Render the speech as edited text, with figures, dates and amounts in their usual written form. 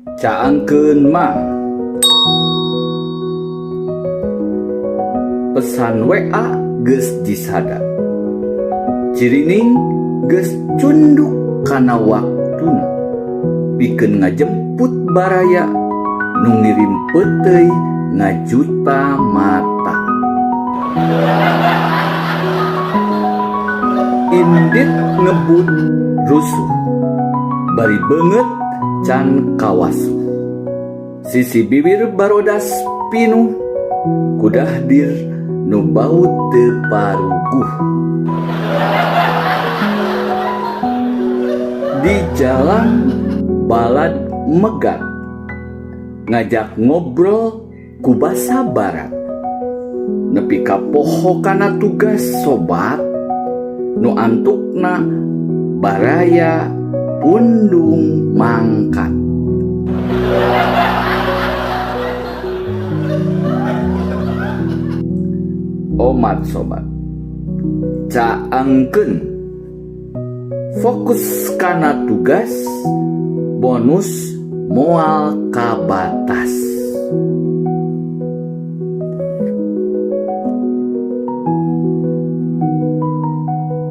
Caangkeun mah pesan WA geus disada. Cirining geus cunduk kana waktuna pikeun ngajemput baraya nu ngirim peuteuy ngajuta mata. Indit ngebut rusuh bari beungeut can kawasuh. Sisi bibir barodas pinuh kudahdir nu bau teu paruguh. Di jalan balad megat ngajak ngobrol ku basa barat. Nepi ka poho kana tugas sobat nu antukna baraya pundung mangkat. Omat sobat, caangkeun fokus kana tugas, bonus moal kabatas.